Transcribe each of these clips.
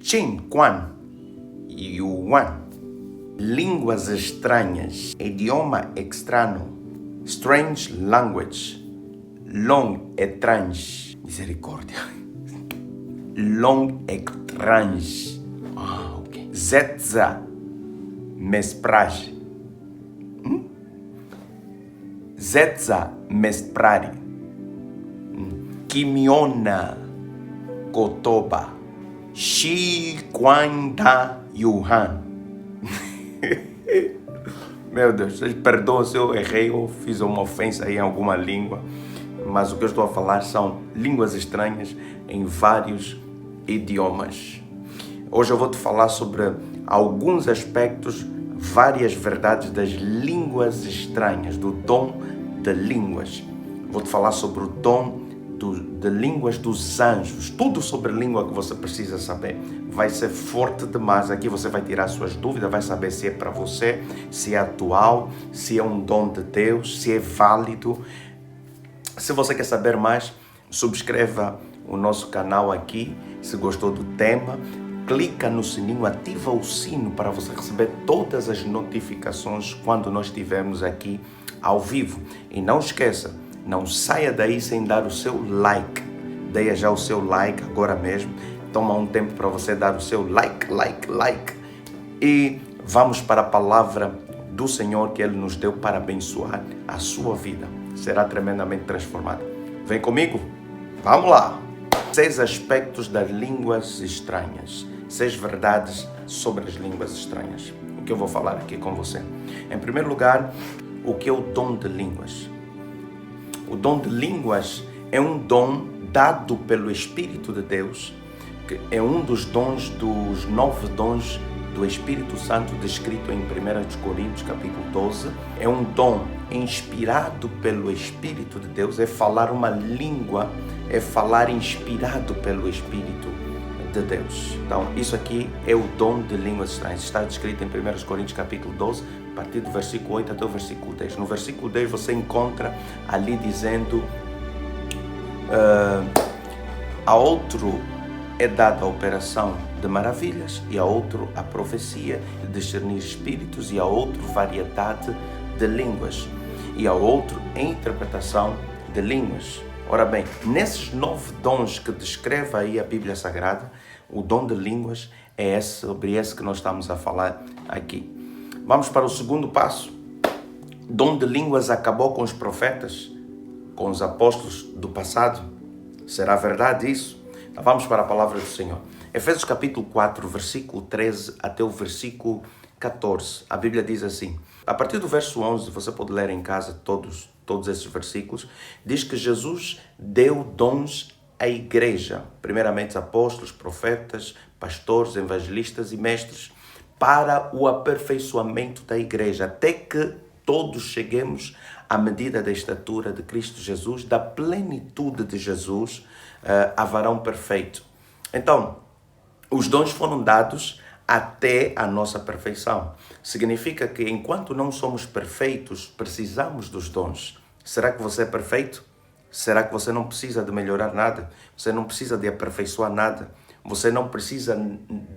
Chin, Quan, Yuan. Línguas estranhas, idioma extraño, strange language, long étrange, misericórdia, long étrange, ok. Zetza, mesprage, Zetza, mesprari, Kimiona, Kotoba, Shi, Kwanda, Yuhan. Meu Deus, vocês perdoam se eu errei ou fiz uma ofensa aí em alguma língua, mas o que eu estou a falar são línguas estranhas em vários idiomas. Hoje eu vou te falar sobre alguns aspectos, várias verdades das línguas estranhas, do dom de línguas. Vou te falar sobre o dom de línguas dos anjos, tudo sobre língua que você precisa saber. Vai ser forte demais, aqui você vai tirar suas dúvidas, vai saber se é para você, se é atual, se é um dom de Deus, se é válido. Se você quer saber mais, subscreva o nosso canal aqui, se gostou do tema, clica no sininho, ativa o sino para você receber todas as notificações quando nós estivermos aqui ao vivo. E não esqueça, não saia daí sem dar o seu like. Dê já o seu like agora mesmo. Toma um tempo para você dar o seu like. E vamos para a palavra do Senhor que Ele nos deu para abençoar a sua vida. Será tremendamente transformada. Vem comigo? Vamos lá! 6 aspectos das línguas estranhas. 6 verdades sobre as línguas estranhas. O que eu vou falar aqui com você? Em primeiro lugar, o que é o dom de línguas? O dom de línguas é um dom dado pelo Espírito de Deus, que é um dos 9 dons do Espírito Santo descrito em 1 Coríntios capítulo 12. É um dom inspirado pelo Espírito de Deus, é falar uma língua, é falar inspirado pelo Espírito de Deus. Então, isso aqui é o dom de línguas estranhas. Está descrito em 1 Coríntios capítulo 12, a partir do versículo 8 até o versículo 10. No versículo 10 você encontra ali dizendo: a outro é dada a operação de maravilhas, e a outro a profecia de discernir espíritos, e a outro variedade de línguas, e a outro a interpretação de línguas. Ora bem, nesses 9 dons que descreve aí a Bíblia Sagrada, o dom de línguas é sobre esse que nós estamos a falar aqui. Vamos para o segundo passo. Dom de línguas acabou com os profetas, com os apóstolos do passado? Será verdade isso? Então vamos para a palavra do Senhor. Efésios capítulo 4, versículo 13 até o versículo 14. A Bíblia diz assim, a partir do verso 11, você pode ler em casa todos esses versículos, diz que Jesus deu dons à igreja, primeiramente apóstolos, profetas, pastores, evangelistas e mestres, para o aperfeiçoamento da igreja, até que todos cheguemos à medida da estatura de Cristo Jesus, da plenitude de Jesus, a varão perfeito. Então, os dons foram dados até a nossa perfeição. Significa que enquanto não somos perfeitos, precisamos dos dons. Será que você é perfeito? Será que você não precisa de melhorar nada? Você não precisa de aperfeiçoar nada? Você não precisa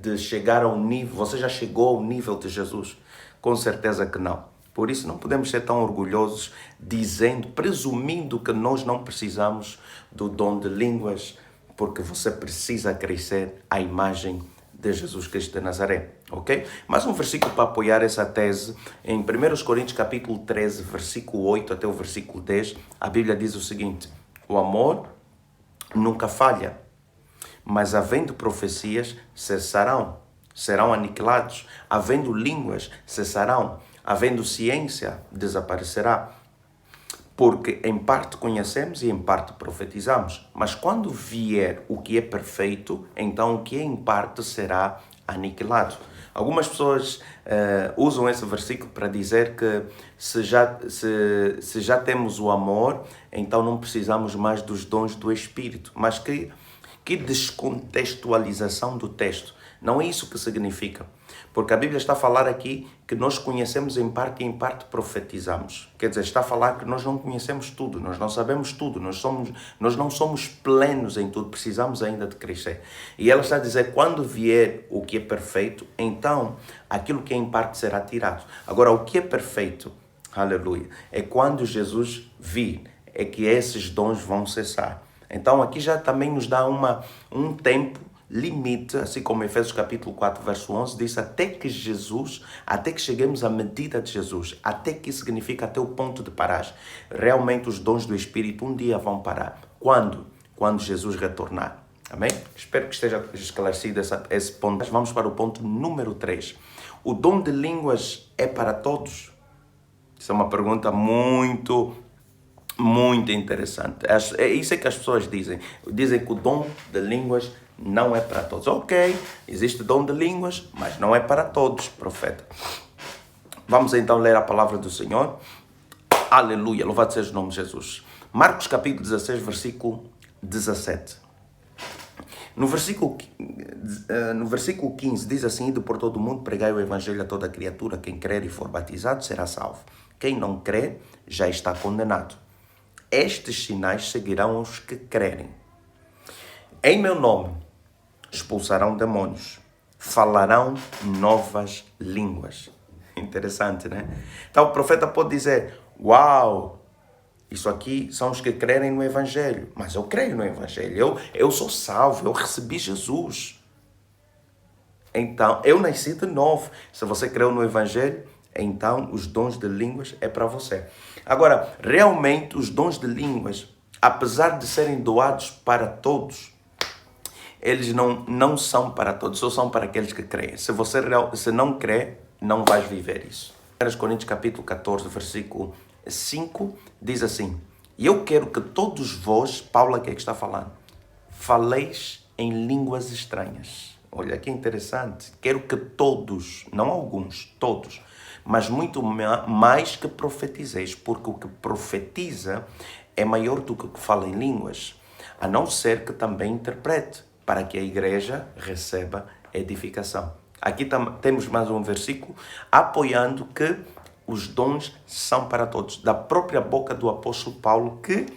de chegar ao nível, você já chegou ao nível de Jesus? Com certeza que não. Por isso não podemos ser tão orgulhosos presumindo que nós não precisamos do dom de línguas, porque você precisa crescer à imagem de Jesus Cristo de Nazaré, ok? Mais um versículo para apoiar essa tese. Em 1 Coríntios capítulo 13, versículo 8 até o versículo 10, a Bíblia diz o seguinte: o amor nunca falha, mas havendo profecias, serão aniquilados. Havendo línguas, cessarão. Havendo ciência, desaparecerá. Porque em parte conhecemos e em parte profetizamos. Mas quando vier o que é perfeito, então o que é em parte será aniquilado. Algumas pessoas usam esse versículo para dizer que se já temos o amor, então não precisamos mais dos dons do Espírito. Mas que Que descontextualização do texto. Não é isso que significa. Porque a Bíblia está a falar aqui que nós conhecemos em parte e em parte profetizamos. Quer dizer, está a falar que nós não conhecemos tudo, nós não sabemos tudo, nós não somos plenos em tudo, precisamos ainda de crescer. E ela está a dizer, quando vier o que é perfeito, então aquilo que é em parte será tirado. Agora, o que é perfeito, aleluia, é quando Jesus vir, é que esses dons vão cessar. Então aqui já também nos dá um tempo limite, assim como Efésios capítulo 4, verso 11, diz até que cheguemos à medida de Jesus, até que significa até o ponto de parar. Realmente os dons do Espírito um dia vão parar. Quando? Quando Jesus retornar. Amém? Espero que esteja esclarecido esse ponto. Vamos para o ponto número 3. O dom de línguas é para todos? Isso é uma pergunta muito interessante. É isso que as pessoas dizem. Dizem que o dom de línguas não é para todos. Ok, existe dom de línguas, mas não é para todos, profeta. Vamos então ler a palavra do Senhor. Aleluia, louvado seja o nome de Jesus. Marcos capítulo 16, versículo 17. No versículo 15 diz assim, indo por todo o mundo, pregai o evangelho a toda criatura, quem crer e for batizado será salvo. Quem não crê já está condenado. Estes sinais seguirão os que crerem. Em meu nome expulsarão demônios, falarão novas línguas. Interessante, né? Então o profeta pode dizer, uau, isso aqui são os que crerem no Evangelho. Mas eu creio no Evangelho, eu sou salvo, eu recebi Jesus. Então, eu nasci de novo. Se você creu no Evangelho, então os dons de línguas é para você. Agora, realmente os dons de línguas, apesar de serem doados para todos, eles não são para todos, só são para aqueles que creem. Se não crê, não vais viver isso. 1 Coríntios capítulo 14, versículo 5, diz assim, e eu quero que todos vós, Paulo aqui é que está falando, faleis em línguas estranhas. Olha que interessante. Quero que todos, não alguns, todos, mas muito mais que profetizeis, porque o que profetiza é maior do que o que fala em línguas, a não ser que também interprete, para que a igreja receba edificação. Aqui temos mais um versículo apoiando que os dons são para todos, da própria boca do apóstolo Paulo, que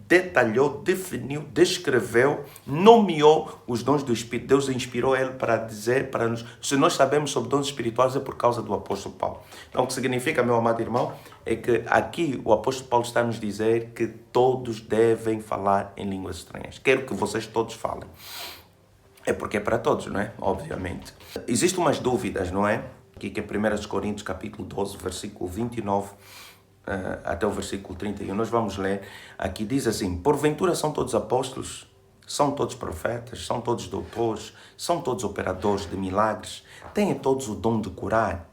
detalhou, definiu, descreveu, nomeou os dons do Espírito. Deus inspirou ele para dizer, para nos, se nós sabemos sobre dons espirituais é por causa do apóstolo Paulo. Então o que significa, meu amado irmão, é que aqui o apóstolo Paulo está a nos dizer que todos devem falar em línguas estranhas. Quero que vocês todos falem. É porque é para todos, não é? Obviamente. Existem umas dúvidas, não é? Aqui que é 1 Coríntios capítulo 12, versículo 29 até o versículo 31. Nós vamos ler. Aqui diz assim, porventura são todos apóstolos? São todos profetas? São todos doutores? São todos operadores de milagres? Têm todos o dom de curar?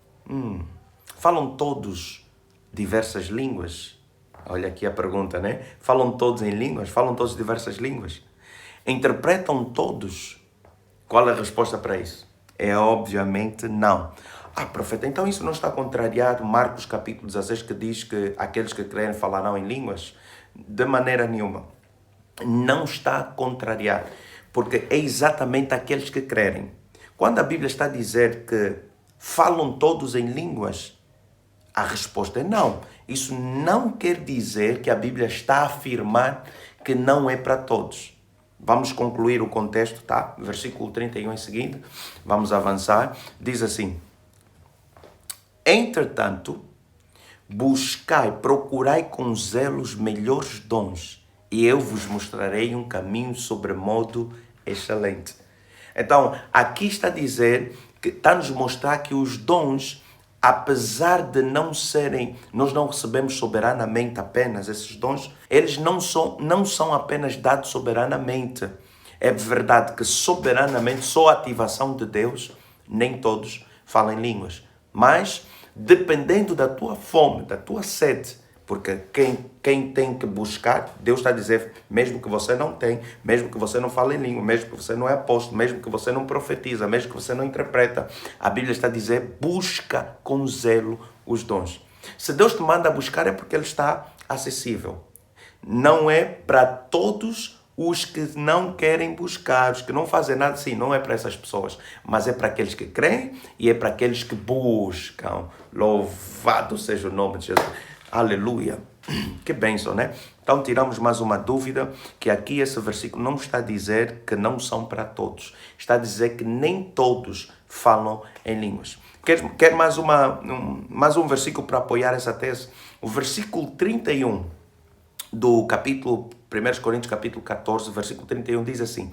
Falam todos diversas línguas? Olha aqui a pergunta, né? Falam todos em línguas? Falam todos diversas línguas? Interpretam todos? Qual é a resposta para isso? É obviamente não. Profeta, então isso não está contrariado Marcos capítulo 16 que diz que aqueles que creem falarão em línguas? De maneira nenhuma. Não está contrariado, porque é exatamente aqueles que crerem. Quando a Bíblia está a dizer que falam todos em línguas, a resposta é não. Isso não quer dizer que a Bíblia está a afirmar que não é para todos. Vamos concluir o contexto, tá? Versículo 31 em seguinte. Vamos avançar. Diz assim, entretanto, buscai, procurai com zelo os melhores dons, e eu vos mostrarei um caminho sobremodo excelente. Então, aqui está a dizer, que está a nos mostrar que os dons, apesar de não serem, nós não recebemos soberanamente apenas esses dons, eles não são apenas dados soberanamente. É verdade que soberanamente, só a ativação de Deus, nem todos falam em línguas. Mas, dependendo da tua fome, da tua sede, porque quem tem que buscar, Deus está a dizer, mesmo que você não tem, mesmo que você não fale em língua, mesmo que você não é apóstolo, mesmo que você não profetiza, mesmo que você não interpreta, a Bíblia está a dizer, busca com zelo os dons. Se Deus te manda buscar é porque Ele está acessível. Não é para todos Os que não querem buscar, os que não fazem nada, sim, não é para essas pessoas, mas é para aqueles que creem e é para aqueles que buscam. Louvado seja o nome de Jesus. Aleluia. Que bênção, né? Então tiramos mais uma dúvida, que aqui esse versículo não está a dizer que não são para todos. Está a dizer que nem todos falam em línguas. Quer mais um versículo para apoiar essa tese? O versículo 31 do capítulo 1 Coríntios, capítulo 14, versículo 31, diz assim: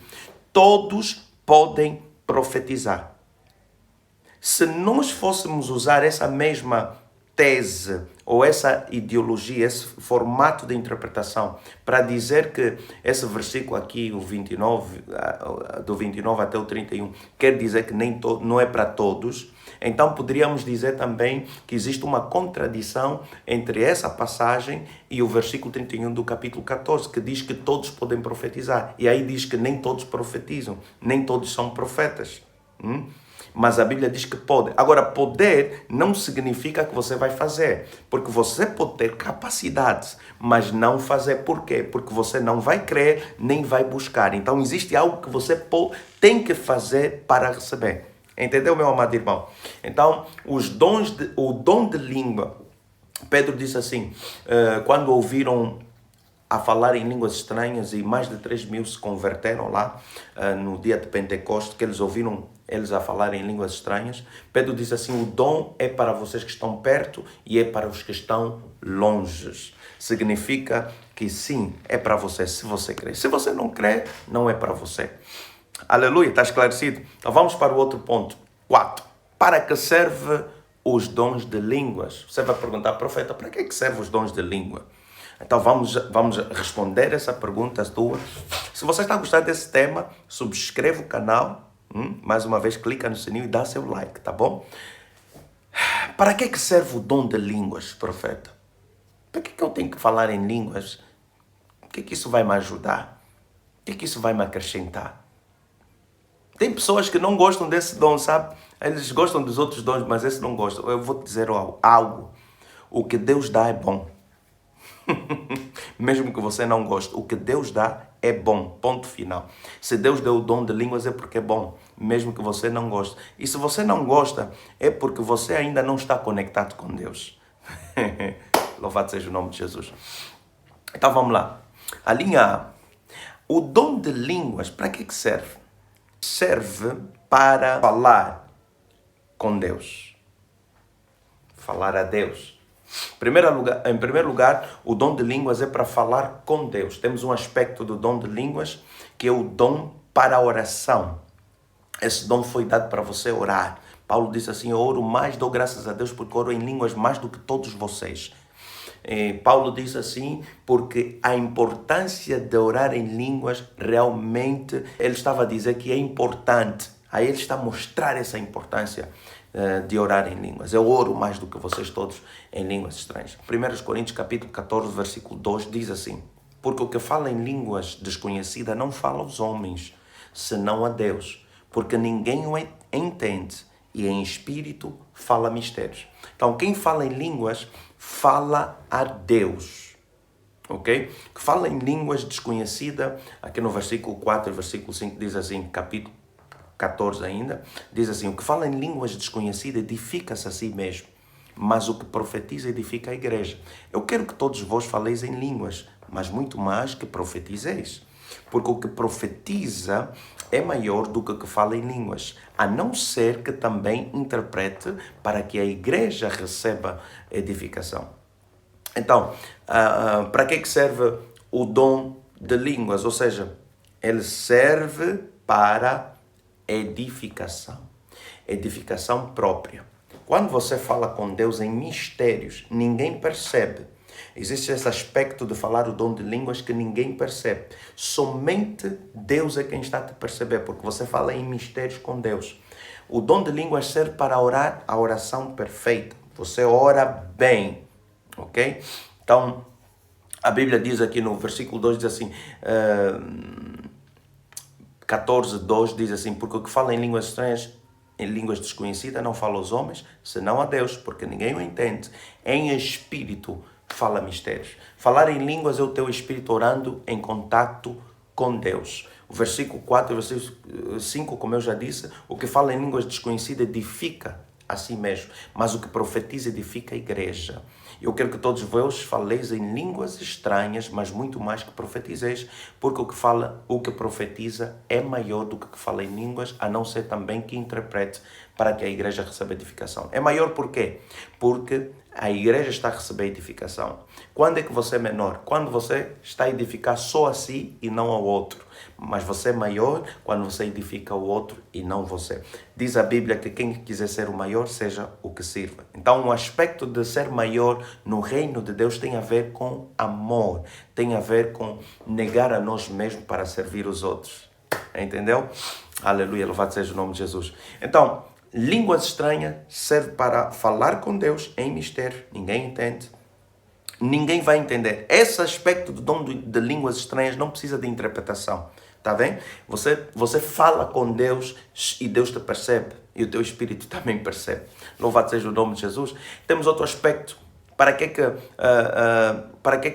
todos podem profetizar. Se nós fôssemos usar essa mesma tese ou essa ideologia, esse formato de interpretação para dizer que esse versículo aqui, o 29, do 29 até o 31, quer dizer que não é para todos, então poderíamos dizer também que existe uma contradição entre essa passagem e o versículo 31 do capítulo 14, que diz que todos podem profetizar. E aí diz que nem todos profetizam, nem todos são profetas. Mas a Bíblia diz que pode. Agora, poder não significa que você vai fazer. Porque você pode ter capacidades, mas não fazer. Por quê? Porque você não vai crer, nem vai buscar. Então, existe algo que você tem que fazer para receber. Entendeu, meu amado irmão? Então, o dom de língua, Pedro disse assim, quando ouviram a falar em línguas estranhas e mais de 3.000 se converteram lá no dia de Pentecostes, que eles ouviram eles a falar em línguas estranhas. Pedro diz assim: o dom é para vocês que estão perto e é para os que estão longe. Significa que sim, é para você se você crê. Se você não crê, não é para você. Aleluia, está esclarecido? Então vamos para o outro ponto. 4. Para que serve os dons de línguas? Você vai perguntar, profeta, para que serve os dons de língua? Então vamos responder essa pergunta tua. Se você está gostando desse tema, subscreva o canal. Mais uma vez, clica no sininho e dá seu like, tá bom? Para que serve o dom de línguas, profeta? Para que eu tenho que falar em línguas? O que isso vai me ajudar? O que isso vai me acrescentar? Tem pessoas que não gostam desse dom, sabe? Eles gostam dos outros dons, mas esse não gosta. Eu vou te dizer algo. O que Deus dá é bom. Mesmo que você não goste, o que Deus dá é bom, ponto final. Se Deus deu o dom de línguas é porque é bom, mesmo que você não goste. E se você não gosta, é porque você ainda não está conectado com Deus. Louvado seja o nome de Jesus. Então vamos lá. A linha A. O dom de línguas, para que serve? Serve para falar com Deus. Falar a Deus. Em primeiro lugar, o dom de línguas é para falar com Deus. Temos um aspecto do dom de línguas que é o dom para a oração. Esse dom foi dado para você orar. Paulo diz assim: eu oro mais, dou graças a Deus porque oro em línguas mais do que todos vocês. Paulo diz assim porque a importância de orar em línguas realmente, ele estava a dizer que é importante. Aí ele está a mostrar essa importância de orar em línguas. Eu oro mais do que vocês todos em línguas estranhas. 1 Coríntios capítulo 14, versículo 2 diz assim: porque o que fala em línguas desconhecidas não fala aos homens, senão a Deus, porque ninguém o entende, e em espírito fala mistérios. Então quem fala em línguas fala a Deus. Ok? Que fala em línguas desconhecidas, aqui no versículo 4 e versículo 5 diz assim, capítulo 14 ainda, diz assim: o que fala em línguas desconhecidas edifica-se a si mesmo, mas o que profetiza edifica a igreja. Eu quero que todos vós faleis em línguas, mas muito mais que profetizeis. Porque o que profetiza é maior do que o que fala em línguas, a não ser que também interprete para que a igreja receba edificação. Então, para que serve o dom de línguas? Ou seja, ele serve para edificação. Edificação própria. Quando você fala com Deus em mistérios, ninguém percebe. Existe esse aspecto de falar o dom de línguas que ninguém percebe. Somente Deus é quem está a te perceber, porque você fala em mistérios com Deus. O dom de línguas serve para orar a oração perfeita. Você ora bem, ok? Então, a Bíblia diz aqui no versículo 2, diz assim, 14:2 diz assim: porque o que fala em línguas estranhas, em línguas desconhecidas, não fala aos homens, senão a Deus, porque ninguém o entende. Em espírito fala mistérios. Falar em línguas é o teu espírito orando em contato com Deus. O versículo 4 e o versículo 5, como eu já disse, o que fala em línguas desconhecidas edifica a si mesmo, mas o que profetiza edifica a igreja. Eu quero que todos vós faleis em línguas estranhas, mas muito mais que profetizeis, porque o que profetiza é maior do que fala em línguas, a não ser também que interprete para que a igreja receba edificação. É maior por quê? Porque a igreja está a receber edificação. Quando é que você é menor? Quando você está a edificar só a si e não ao outro. Mas você é maior quando você edifica o outro e não você. Diz a Bíblia que quem quiser ser o maior, seja o que sirva. Então, o aspecto de ser maior no reino de Deus tem a ver com amor. Tem a ver com negar a nós mesmos para servir os outros. Entendeu? Aleluia, louvado seja o nome de Jesus. Então, línguas estranhas serve para falar com Deus em mistério. Ninguém entende. Ninguém vai entender. Esse aspecto do dom de línguas estranhas não precisa de interpretação. Tá bem? Você fala com Deus e Deus te percebe. E o teu espírito também percebe. Louvado seja o nome de Jesus. Temos outro aspecto. Para que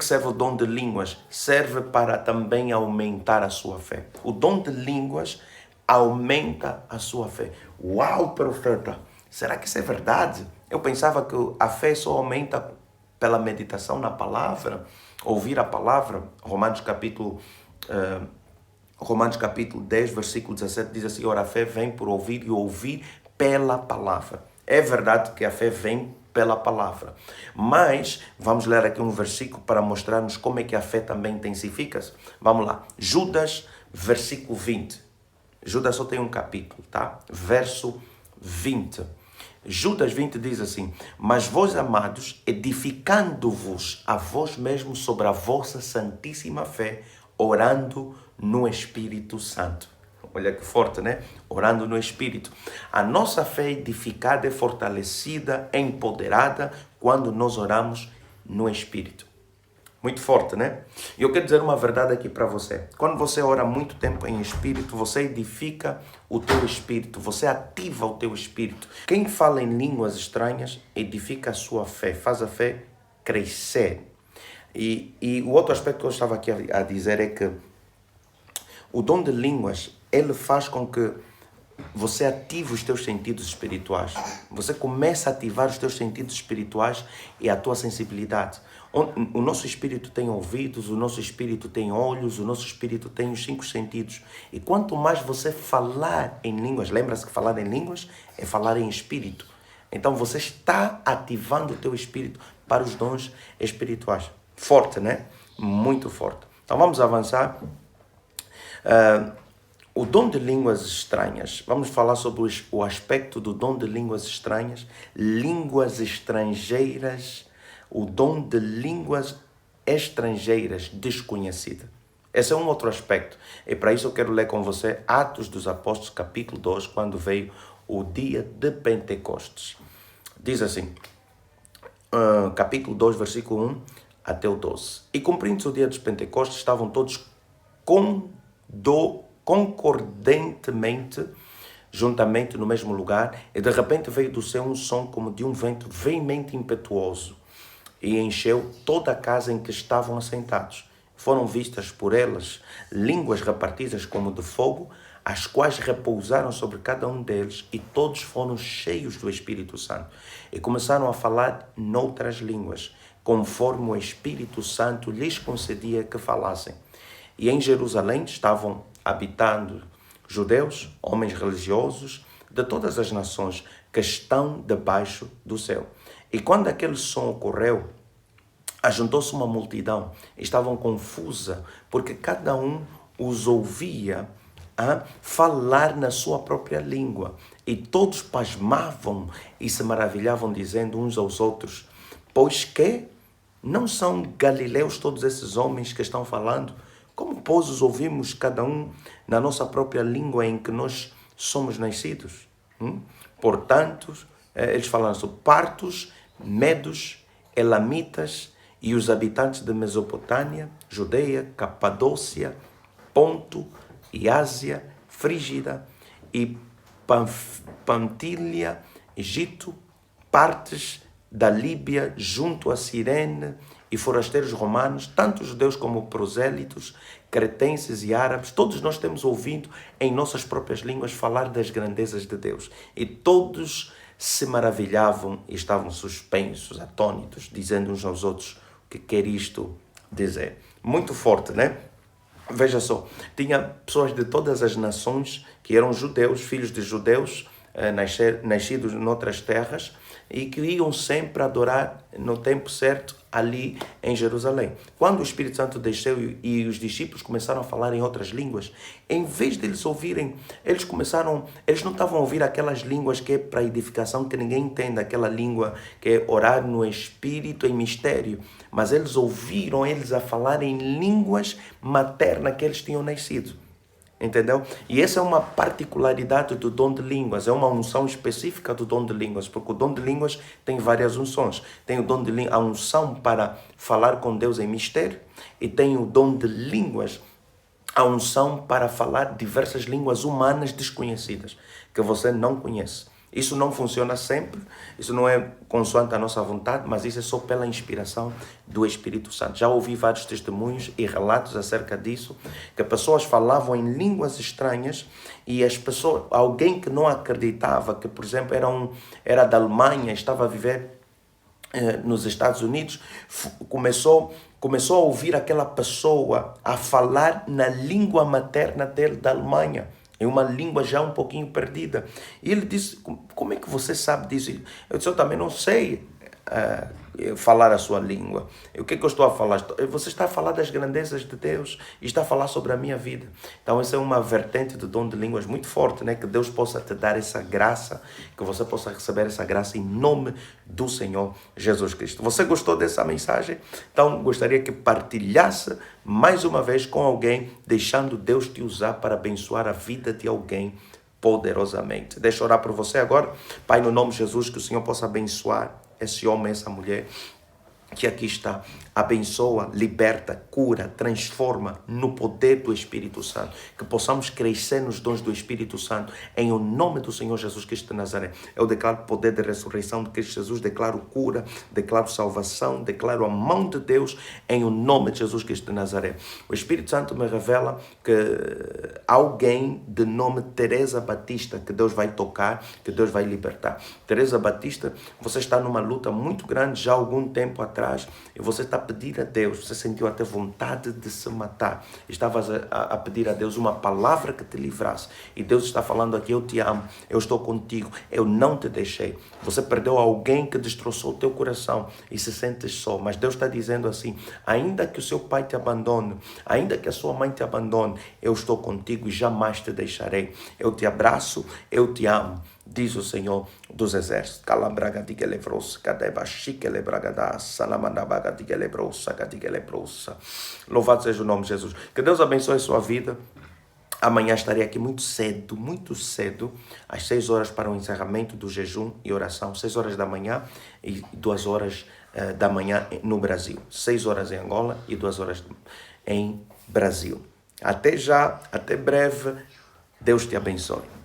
serve o dom de línguas? Serve para também aumentar a sua fé. O dom de línguas aumenta a sua fé. Uau, profeta! Será que isso é verdade? Eu pensava que a fé só aumenta pela meditação na palavra, ouvir a palavra. Romanos capítulo 10, versículo 17 diz assim: ora, a fé vem por ouvir e ouvir pela palavra. É verdade que a fé vem pela palavra, mas vamos ler aqui um versículo para mostrar-nos como é que a fé também intensifica-se. Vamos lá, Judas, versículo 20. Judas só tem um capítulo, tá? Verso 20. Judas 20 diz assim: mas vós, amados, edificando-vos a vós mesmos sobre a vossa santíssima fé, orando no Espírito Santo. Olha que forte, né? Orando no Espírito. A nossa fé é edificada, é fortalecida, é empoderada quando nós oramos no Espírito. Muito forte, né? E eu quero dizer uma verdade aqui para você. Quando você ora muito tempo em espírito, você edifica o teu espírito, você ativa o teu espírito. Quem fala em línguas estranhas edifica a sua fé, faz a fé crescer. E o outro aspecto que eu estava aqui a dizer é que o dom de línguas, ele faz com que você ative os teus sentidos espirituais. Você começa a ativar os teus sentidos espirituais e a tua sensibilidade. O nosso espírito tem ouvidos, o nosso espírito tem olhos, o nosso espírito tem os 5 sentidos. E quanto mais você falar em línguas, lembra-se que falar em línguas é falar em espírito. Então você está ativando o teu espírito para os dons espirituais. Forte, né? Muito forte. Então vamos avançar. O dom de línguas estranhas. Vamos falar sobre o aspecto do dom de línguas estranhas. Línguas estrangeiras. O dom de línguas estrangeiras desconhecidas. Esse é um outro aspecto. E para isso eu quero ler com você Atos dos Apóstolos, capítulo 2, quando veio o dia de Pentecostes. Diz assim, capítulo 2, versículo 1 até o 12. E cumprindo-se o dia dos Pentecostes, estavam todos concordantemente, juntamente no mesmo lugar, e de repente veio do céu um som como de um vento veemente e impetuoso, e encheu toda a casa em que estavam assentados. Foram vistas por elas línguas repartidas como de fogo, as quais repousaram sobre cada um deles, e todos foram cheios do Espírito Santo, e começaram a falar noutras línguas, conforme o Espírito Santo lhes concedia que falassem. E em Jerusalém estavam habitando judeus, homens religiosos, de todas as nações que estão debaixo do céu. E quando aquele som ocorreu, ajuntou-se uma multidão, estavam confusa, porque cada um os ouvia falar na sua própria língua. E todos pasmavam e se maravilhavam, dizendo uns aos outros: pois que não são galileus todos esses homens que estão falando? Como, pois, os ouvimos cada um na nossa própria língua em que nós somos nascidos? Portanto, eles falaram sobre partos, medos, elamitas e os habitantes de Mesopotâmia, Judeia, Capadócia, Ponto e Ásia, Frígida e Panfilia, Egito, partes da Líbia junto a Cirene e forasteiros romanos, tanto judeus como prosélitos, cretenses e árabes, todos nós temos ouvido em nossas próprias línguas falar das grandezas de Deus. E todos se maravilhavam e estavam suspensos, atônitos, dizendo uns aos outros o que quer isto dizer. Muito forte, né? Veja só, tinha pessoas de todas as nações que eram judeus, filhos de judeus, nascidos em outras terras, e que iam sempre adorar no tempo certo ali em Jerusalém. Quando o Espírito Santo desceu e os discípulos começaram a falar em outras línguas, em vez de eles ouvirem, eles não estavam a ouvir aquelas línguas que é para edificação, que ninguém entende, aquela língua que é orar no Espírito em mistério, mas eles ouviram eles a falar em línguas maternas que eles tinham nascido. Entendeu? E essa é uma particularidade do dom de línguas, é uma unção específica do dom de línguas, porque o dom de línguas tem várias unções. Tem o dom de línguas, a unção para falar com Deus em mistério, e tem o dom de línguas, a unção para falar diversas línguas humanas desconhecidas, que você não conhece. Isso não funciona sempre, isso não é consoante a nossa vontade, mas isso é só pela inspiração do Espírito Santo. Já ouvi vários testemunhos e relatos acerca disso, que pessoas falavam em línguas estranhas e as pessoas, alguém que não acreditava, que por exemplo era da Alemanha, estava a viver nos Estados Unidos, começou a ouvir aquela pessoa a falar na língua materna dele da Alemanha. É uma língua já um pouquinho perdida. E ele disse, como é que você sabe disso? Eu disse, eu também não sei falar a sua língua. O que é que eu estou a falar? Você está a falar das grandezas de Deus e está a falar sobre a minha vida. Então essa é uma vertente do dom de línguas muito forte, né? Que Deus possa te dar essa graça, que você possa receber essa graça em nome do Senhor Jesus Cristo. Você gostou dessa mensagem? Então gostaria que partilhasse mais uma vez com alguém, deixando Deus te usar para abençoar a vida de alguém poderosamente. Deixa eu orar por você agora. Pai, no nome de Jesus, que o Senhor possa abençoar esse homem, essa mulher que aqui está. Abençoa, liberta, cura, transforma no poder do Espírito Santo. Que possamos crescer nos dons do Espírito Santo em o nome do Senhor Jesus Cristo de Nazaré. Eu declaro o poder da ressurreição de Cristo Jesus, declaro cura, declaro salvação, declaro a mão de Deus em o nome de Jesus Cristo de Nazaré. O Espírito Santo me revela que alguém de nome Teresa Batista, que Deus vai tocar, que Deus vai libertar. Teresa Batista, você está numa luta muito grande já há algum tempo atrás e você está a pedir a Deus, você sentiu até vontade de se matar, estavas a pedir a Deus uma palavra que te livrasse, e Deus está falando aqui, eu te amo, eu estou contigo, eu não te deixei. Você perdeu alguém que destroçou o teu coração e se sentes só, mas Deus está dizendo assim, ainda que o seu pai te abandone, ainda que a sua mãe te abandone, eu estou contigo e jamais te deixarei. Eu te abraço, eu te amo, diz o Senhor dos Exércitos. Louvado seja o nome de Jesus. Que Deus abençoe a sua vida. Amanhã estarei aqui muito cedo, às 6 horas para o encerramento do jejum e oração. 6 horas da manhã e 2 horas da manhã no Brasil. 6 horas em Angola e 2 horas em Brasil. Até já, até breve. Deus te abençoe.